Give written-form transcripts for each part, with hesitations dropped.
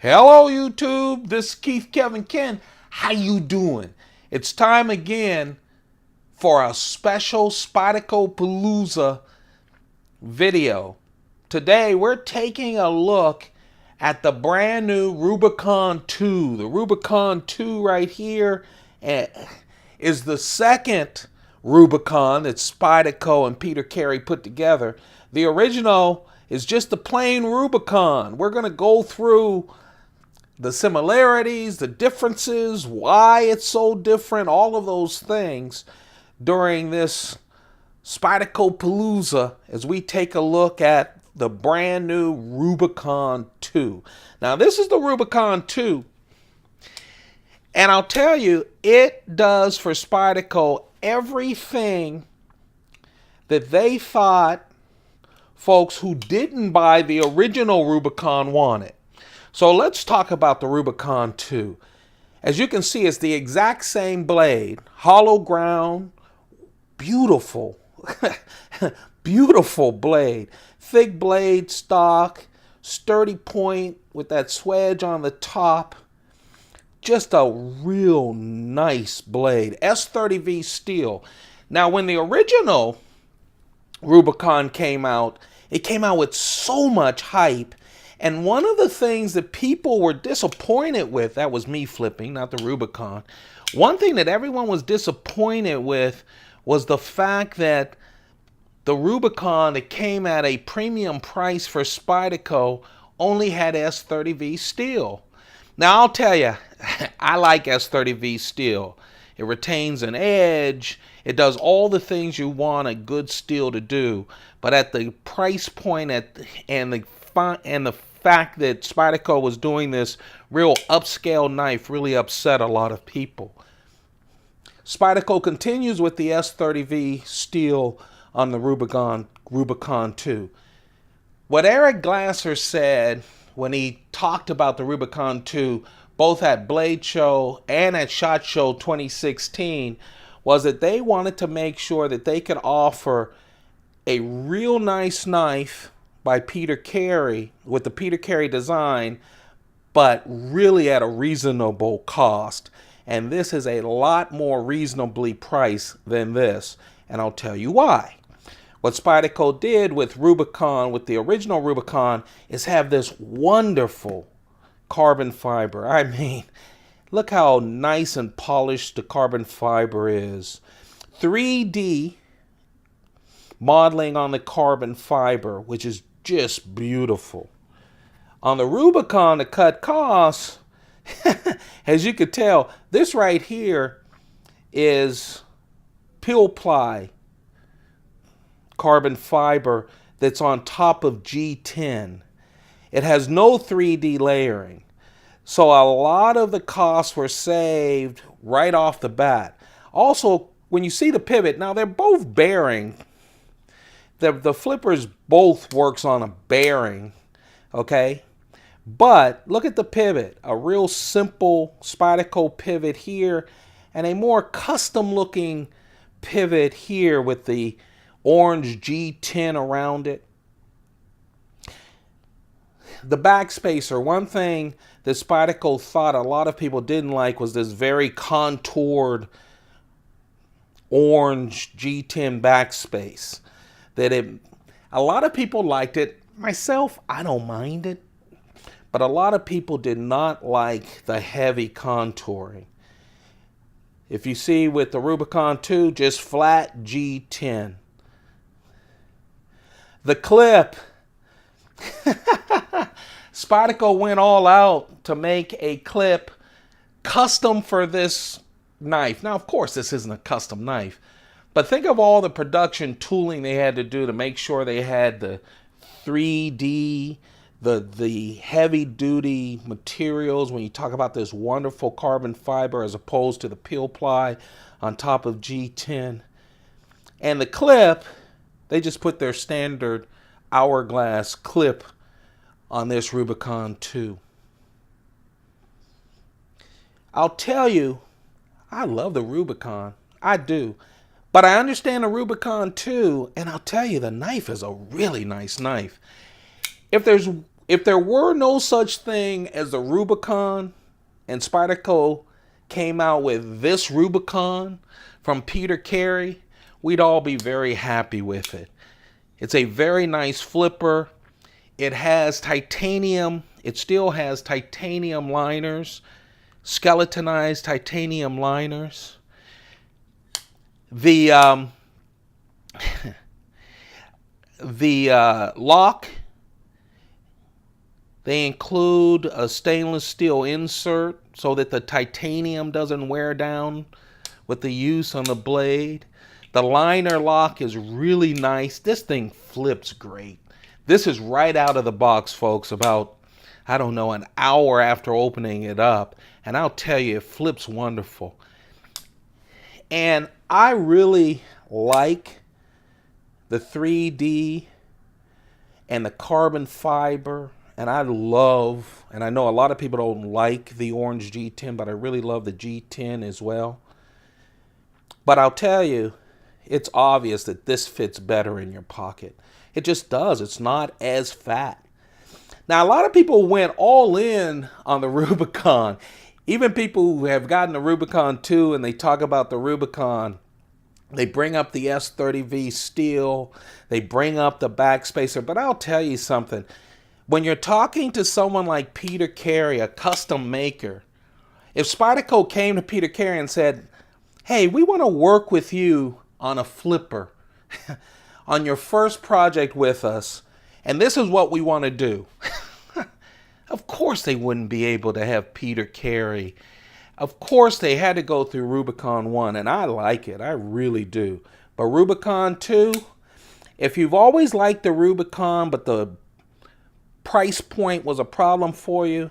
Hello YouTube, this is Keith Kevin Ken. How you doing? It's time again for a special Spyderco Palooza video. Today we're taking a look at the brand new Rubicon 2. The Rubicon 2 right here is the second Rubicon that Spyderco and Peter Carey put together. The original is just the plain Rubicon. We're going to go through the similarities, the differences, why it's so different, all of those things during this Spyderco Palooza as we take a look at the brand new Rubicon 2. Now, this is the Rubicon 2, and I'll tell you, it does for Spyderco everything that they thought folks who didn't buy the original Rubicon wanted. So let's talk about the Rubicon 2. As you can see, it's the exact same blade, hollow ground, beautiful, beautiful blade. Thick blade stock, sturdy point with that swedge on the top. Just a real nice blade. S30V steel. Now, when the original Rubicon came out, it came out with so much hype. And one of the things that people were disappointed with, that was me flipping, not the Rubicon. One thing that everyone was disappointed with was the fact that the Rubicon that came at a premium price for Spyderco only had S30V steel. Now, I'll tell you, I like S30V steel. It retains an edge. It does all the things you want a good steel to do. But at the price point and the fact that Spyderco was doing this real upscale knife really upset a lot of people. Spyderco continues with the S30V steel on the Rubicon 2. What Eric Glasser said when he talked about the Rubicon 2, both at Blade Show and at SHOT Show 2016, was that they wanted to make sure that they could offer a real nice knife by Peter Carey with the Peter Carey design, but really at a reasonable cost. And this is a lot more reasonably priced than this, and I'll tell you why. What Spyderco did with Rubicon, with the original Rubicon, is have this wonderful carbon fiber. I mean, look how nice and polished the carbon fiber is. 3D modeling on the carbon fiber, which is just beautiful. On the Rubicon, to cut costs, as you could tell, this right here is pill ply carbon fiber that's on top of G10. It has no 3D layering. So a lot of the costs were saved right off the bat. Also, when you see the pivot, now they're both bearing. The flippers both works on a bearing, okay? But look at the pivot. A real simple Spyderco pivot here and a more custom looking pivot here with the orange G10 around it. The backspacer, one thing that Spyderco thought a lot of people didn't like was this very contoured orange G10 backspace. A lot of people liked it. Myself, I don't mind it. But a lot of people did not like the heavy contouring. If you see with the Rubicon 2, just flat G10. The clip. Spyderco went all out to make a clip custom for this knife. Now, of course, this isn't a custom knife. But think of all the production tooling they had to do to make sure they had the 3D, the heavy-duty materials when you talk about this wonderful carbon fiber as opposed to the peel ply on top of G10. And the clip, they just put their standard hourglass clip on this Rubicon 2. I'll tell you, I love the Rubicon. I do. But I understand the Rubicon 2, and I'll tell you, the knife is a really nice knife. If If there were no such thing as the Rubicon and Spyderco came out with this Rubicon from Peter Carey, we'd all be very happy with it. It's a very nice flipper. It has titanium. It still has titanium liners, skeletonized titanium liners. The lock, they include a stainless steel insert so that the titanium doesn't wear down with the use on the blade. The liner lock is really nice. This thing flips great. This is right out of the box, folks, about, I don't know, an hour after opening it up. And I'll tell you, it flips wonderful. And I really like the 3D and the carbon fiber. And I love, and I know a lot of people don't like the orange G10, but I really love the G10 as well. But I'll tell you, it's obvious that this fits better in your pocket. It just does. It's not as fat. Now, a lot of people went all in on the Rubicon. Even people who have gotten the Rubicon 2 and they talk about the Rubicon, they bring up the S30V steel, they bring up the backspacer. But I'll tell you something. When you're talking to someone like Peter Carey, a custom maker, if Spyderco came to Peter Carey and said, hey, we want to work with you on a flipper, on your first project with us, and this is what we want to do. Of course they wouldn't be able to have Peter Carey. Of course they had to go through Rubicon 1, and I like it. I really do. But Rubicon 2, if you've always liked the Rubicon, but the price point was a problem for you,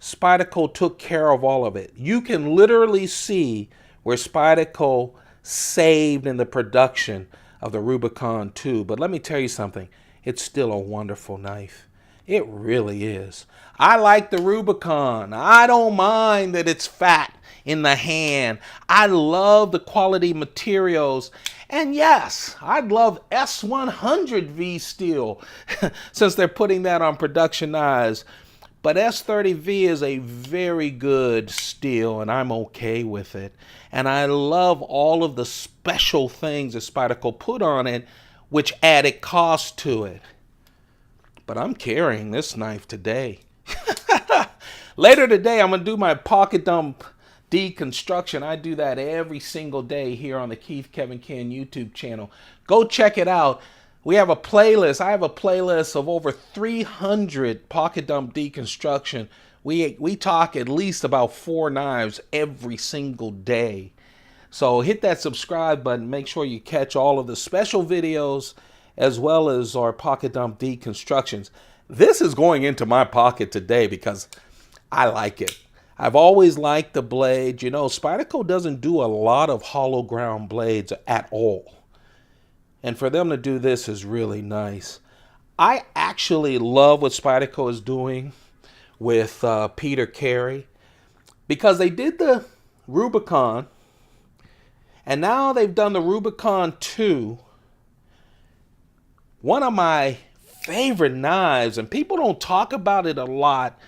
Spyderco took care of all of it. You can literally see where Spyderco saved in the production of the Rubicon 2. But let me tell you something. It's still a wonderful knife. It really is. I like the Rubicon. I don't mind that it's fat in the hand. I love the quality materials. And yes, I'd love S100V steel since they're putting that on production knives. But S30V is a very good steel, and I'm okay with it. And I love all of the special things that Spyderco put on it, which added cost to it. But I'm carrying this knife today. Later today, I'm going to do my pocket dump deconstruction. I do that every single day here on the Keith Kevin Ken YouTube channel. Go check it out. We have a playlist. I have a playlist of over 300 pocket dump deconstruction. We talk at least about 4 knives every single day. So hit that subscribe button. Make sure you catch all of the special videos as well as our pocket dump deconstructions. This is going into my pocket today because I like it. I've always liked the blade. You know, Spyderco doesn't do a lot of hollow ground blades at all. And for them to do this is really nice. I actually love what Spyderco is doing with Peter Carey because they did the Rubicon and now they've done the Rubicon 2. One of my favorite knives, and people don't talk about it a lot,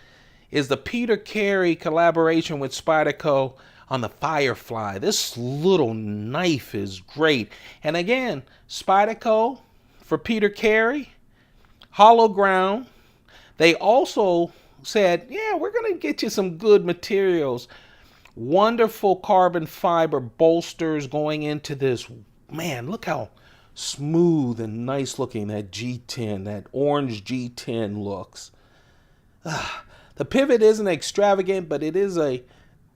is the Peter Carey collaboration with Spyderco on the Firefly. This little knife is great. And again, Spyderco for Peter Carey, hollow ground. They also said, yeah, we're going to get you some good materials. Wonderful carbon fiber bolsters going into this. Man, look how smooth and nice looking that G10, that orange G10 looks. The pivot isn't extravagant, but it is a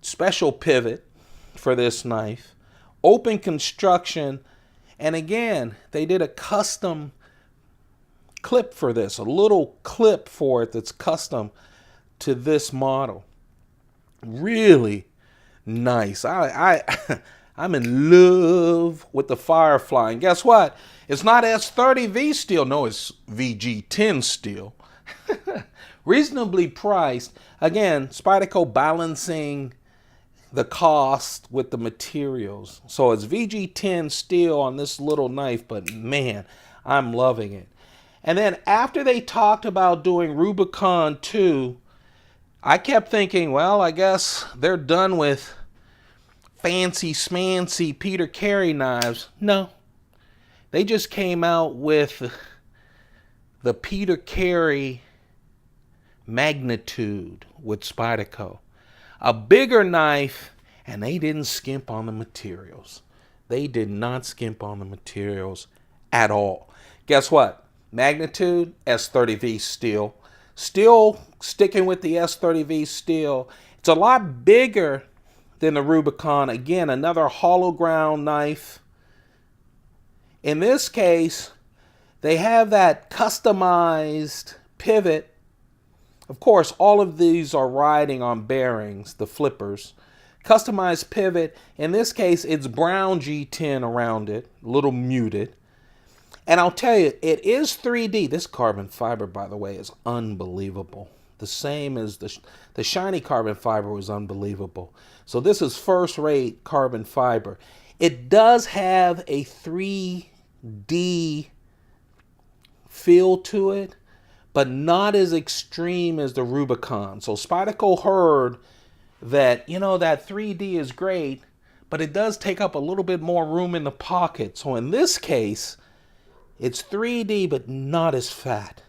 special pivot for this knife. Open construction. And again, they did a custom clip for this, a little clip for it that's custom to this model. Really nice. I'm in love with the Firefly. And guess what? It's not S30V steel. No, it's VG10 steel. Reasonably priced. Again, Spyderco balancing the cost with the materials. So it's VG10 steel on this little knife, but man, I'm loving it. And then after they talked about doing Rubicon 2, I kept thinking, well, I guess they're done with fancy smancy Peter Carey knives. No, they just came out with the Peter Carey Magnitude with Spyderco. A bigger knife, and they didn't skimp on the materials. They did not skimp on the materials at all. Guess what? Magnitude, S30V steel. Still sticking with the S30V steel. It's a lot bigger than the Rubicon. Again, another hollow ground knife. In this case, they have that customized pivot. Of course, all of these are riding on bearings, the flippers. Customized pivot. In this case, it's brown G10 around it, a little muted. And I'll tell you, it is 3D. This carbon fiber, by the way, is unbelievable. The same as the shiny carbon fiber was unbelievable. So this is first-rate carbon fiber. It does have a 3D feel to it, but not as extreme as the Rubicon. So Spyderco heard that, that 3D is great, but it does take up a little bit more room in the pocket. So in this case, it's 3D, but not as fat.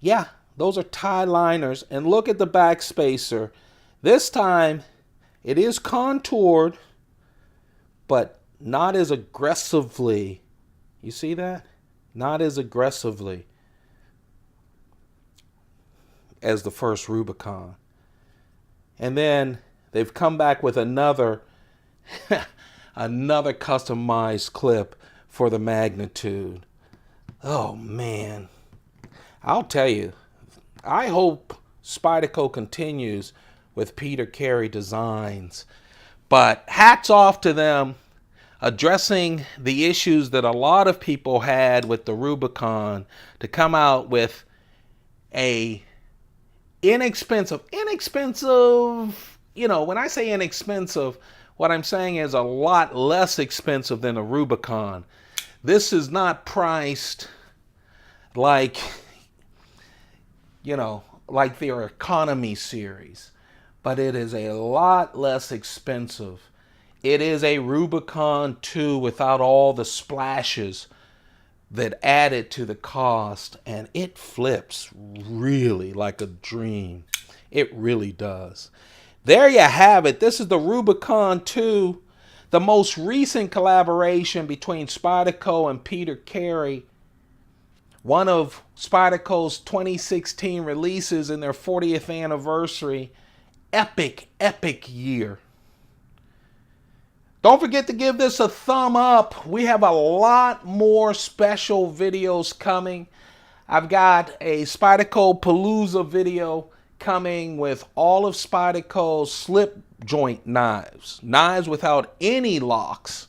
Yeah, those are tie liners. And look at the back spacer. This time, it is contoured, but not as aggressively. You see that? Not as aggressively as the first Rubicon. And then they've come back with another customized clip for the Magnitude. Oh man, I'll tell you, I hope Spyderco continues with Peter Carey designs, but hats off to them addressing the issues that a lot of people had with the Rubicon to come out with a inexpensive, when I say inexpensive, what I'm saying is a lot less expensive than a Rubicon. This is not priced like, like their economy series, but it is a lot less expensive. It is a Rubicon 2 without all the splashes that added to the cost, and it flips really like a dream. It really does. There you have it. This is the Rubicon 2, the most recent collaboration between Spyderco and Peter Carey. One of Spyderco's 2016 releases in their 40th anniversary. Epic, epic year. Don't forget to give this a thumb up. We have a lot more special videos coming. I've got a Spyderco Palooza video coming with all of Spyderco's slip joint knives. Knives without any locks.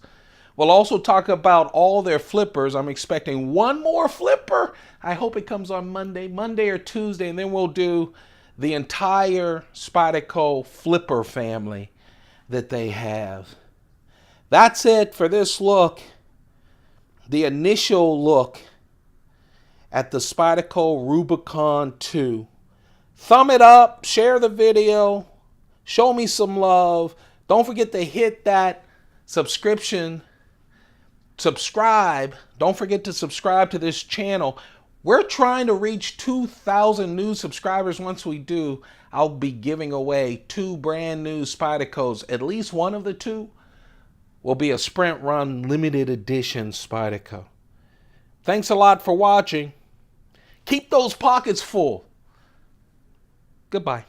We'll also talk about all their flippers. I'm expecting one more flipper. I hope it comes on Monday or Tuesday, and then we'll do the entire Spyderco flipper family that they have. That's it for this look, the initial look at the Spyderco Rubicon 2. Thumb it up, share the video, show me some love. Don't forget to hit that subscribe. Don't forget to subscribe to this channel. We're trying to reach 2,000 new subscribers. Once we do, I'll be giving away 2 brand new Spydercos. At least one of the 2 will be a Sprint Run limited edition Spyderco. Thanks a lot for watching. Keep those pockets full. Goodbye.